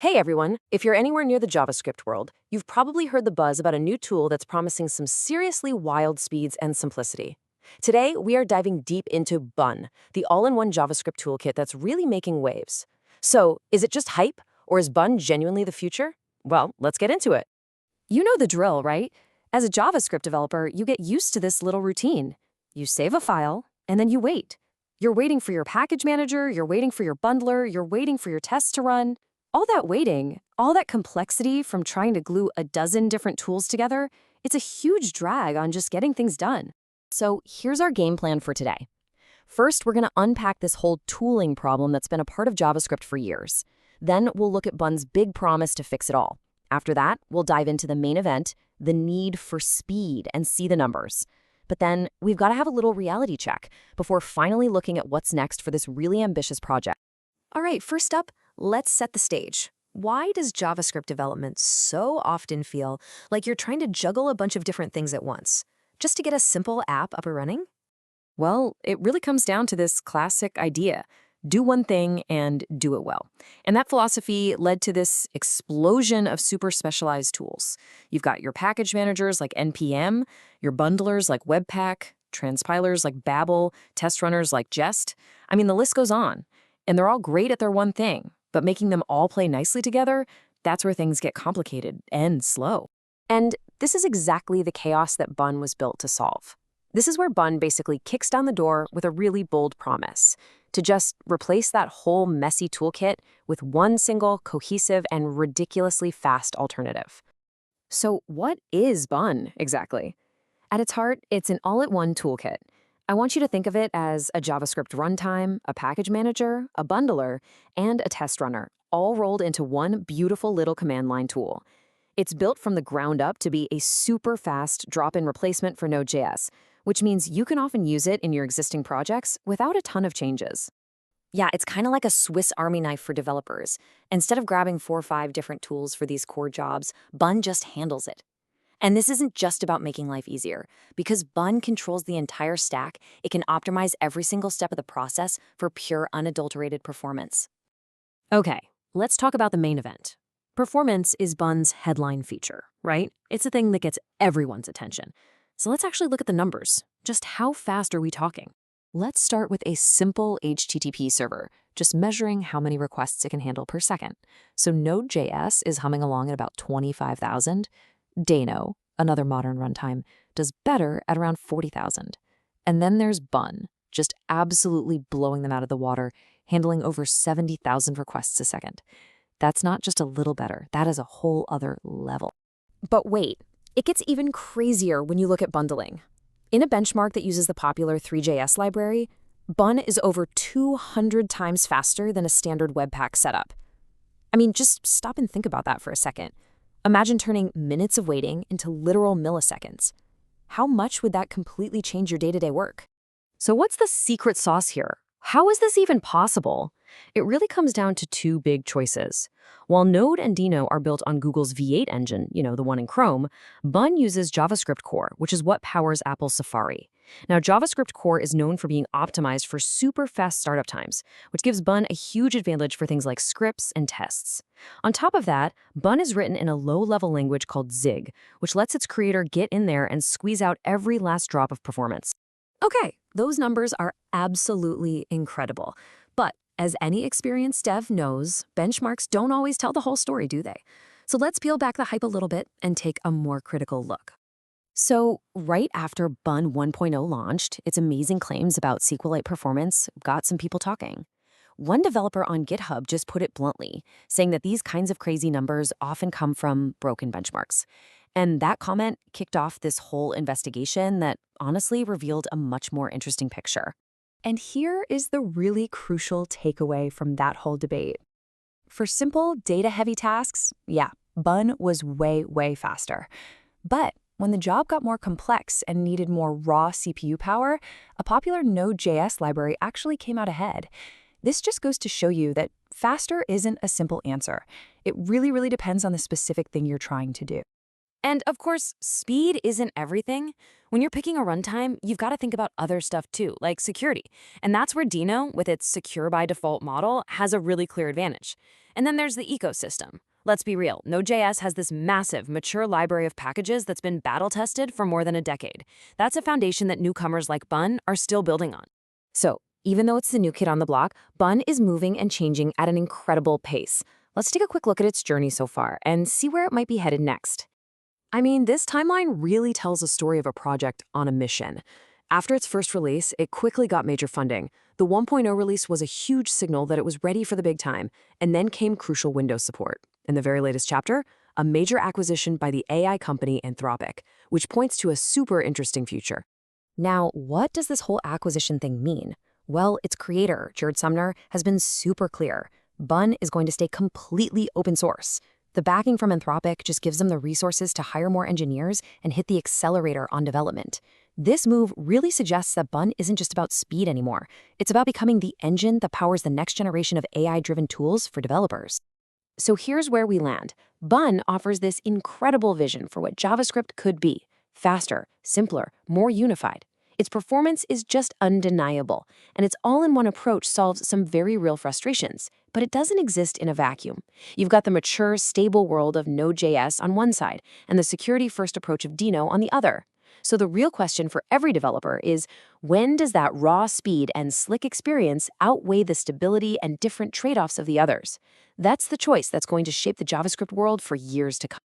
Hey everyone, if you're anywhere near the JavaScript world, you've probably heard the buzz about a new tool that's promising some seriously wild speeds and simplicity. Today, we are diving deep into Bun, the all-in-one JavaScript toolkit that's really making waves. So, is it just hype, or is Bun genuinely the future? Well, let's get into it. You know the drill, right? As a JavaScript developer, you get used to this little routine. You save a file, and then you wait. You're waiting for your package manager, you're waiting for your bundler, you're waiting for your tests to run. All that waiting, all that complexity from trying to glue a dozen different tools together, it's a huge drag on just getting things done. So here's our game plan for today. First, we're going to unpack this whole tooling problem that's been a part of JavaScript for years. Then we'll look at Bun's big promise to fix it all. After that, we'll dive into the main event, the need for speed, and see the numbers. But then we've got to have a little reality check before finally looking at what's next for this really ambitious project. All right, first up, let's set the stage. Why does JavaScript development so often feel like you're trying to juggle a bunch of different things at once, just to get a simple app up and running? Well, it really comes down to this classic idea. Do one thing and do it well. And that philosophy led to this explosion of super specialized tools. You've got your package managers like NPM, your bundlers like Webpack, transpilers like Babel, test runners like Jest. I mean, the list goes on. And they're all great at their one thing, but making them all play nicely together, that's where things get complicated and slow. And this is exactly the chaos that Bun was built to solve. This is where Bun basically kicks down the door with a really bold promise to just replace that whole messy toolkit with one single, cohesive, and ridiculously fast alternative. So what is Bun exactly? At its heart, it's an all-in-one toolkit. I want you to think of it as a JavaScript runtime, a package manager, a bundler, and a test runner, all rolled into one beautiful little command line tool. It's built from the ground up to be a super fast drop-in replacement for Node.js, which means you can often use it in your existing projects without a ton of changes. Yeah, it's kind of like a Swiss Army knife for developers. Instead of grabbing 4 or 5 different tools for these core jobs, Bun just handles it. And this isn't just about making life easier. Because Bun controls the entire stack, it can optimize every single step of the process for pure, unadulterated performance. Okay, let's talk about the main event. Performance is Bun's headline feature, right? It's a thing that gets everyone's attention. So let's actually look at the numbers. Just how fast are we talking? Let's start with a simple HTTP server, just measuring how many requests it can handle per second. So Node.js is humming along at about 25,000. Dano, another modern runtime, does better at around 40,000. And then there's Bun, just absolutely blowing them out of the water, handling over 70,000 requests a second. That's not just a little better, that is a whole other level. But wait, it gets even crazier when you look at bundling. In a benchmark that uses the popular Three.js library, Bun is over 200 times faster than a standard Webpack setup. I mean, just stop and think about that for a second. Imagine turning minutes of waiting into literal milliseconds. How much would that completely change your day-to-day work? So what's the secret sauce here? How is this even possible? It really comes down to 2 big choices. While Node and Dino are built on Google's V8 engine, the one in Chrome, Bun uses JavaScript Core, which is what powers Apple's Safari. Now, JavaScript Core is known for being optimized for super fast startup times, which gives Bun a huge advantage for things like scripts and tests. On top of that, Bun is written in a low-level language called Zig, which lets its creator get in there and squeeze out every last drop of performance. Okay, those numbers are absolutely incredible. But as any experienced dev knows, benchmarks don't always tell the whole story, do they? So let's peel back the hype a little bit and take a more critical look. So right after Bun 1.0 launched, its amazing claims about SQLite performance got some people talking. One developer on GitHub just put it bluntly, saying that these kinds of crazy numbers often come from broken benchmarks. And that comment kicked off this whole investigation that honestly revealed a much more interesting picture. And here is the really crucial takeaway from that whole debate. For simple, data-heavy tasks, yeah, Bun was way, way faster. But when the job got more complex and needed more raw CPU power, a popular Node.js library actually came out ahead. This just goes to show you that faster isn't a simple answer. It really, really depends on the specific thing you're trying to do. And of course, speed isn't everything. When you're picking a runtime, you've got to think about other stuff too, like security. And that's where Dino, with its secure by default model, has a really clear advantage. And then there's the ecosystem. Let's be real, Node.js has this massive, mature library of packages that's been battle-tested for more than a decade. That's a foundation that newcomers like Bun are still building on. So, even though it's the new kid on the block, Bun is moving and changing at an incredible pace. Let's take a quick look at its journey so far and see where it might be headed next. I mean, this timeline really tells a story of a project on a mission. After its first release, it quickly got major funding. The 1.0 release was a huge signal that it was ready for the big time, and then came crucial Windows support. In the very latest chapter, a major acquisition by the AI company Anthropic, which points to a super interesting future. Now, what does this whole acquisition thing mean? Well, its creator, Jared Sumner, has been super clear. Bun is going to stay completely open source. The backing from Anthropic just gives them the resources to hire more engineers and hit the accelerator on development. This move really suggests that Bun isn't just about speed anymore. It's about becoming the engine that powers the next generation of AI-driven tools for developers. So here's where we land. Bun offers this incredible vision for what JavaScript could be: faster, simpler, more unified. Its performance is just undeniable, and its all-in-one approach solves some very real frustrations. But it doesn't exist in a vacuum. You've got the mature, stable world of Node.js on one side, and the security-first approach of Dino on the other. So the real question for every developer is, when does that raw speed and slick experience outweigh the stability and different trade-offs of the others? That's the choice that's going to shape the JavaScript world for years to come.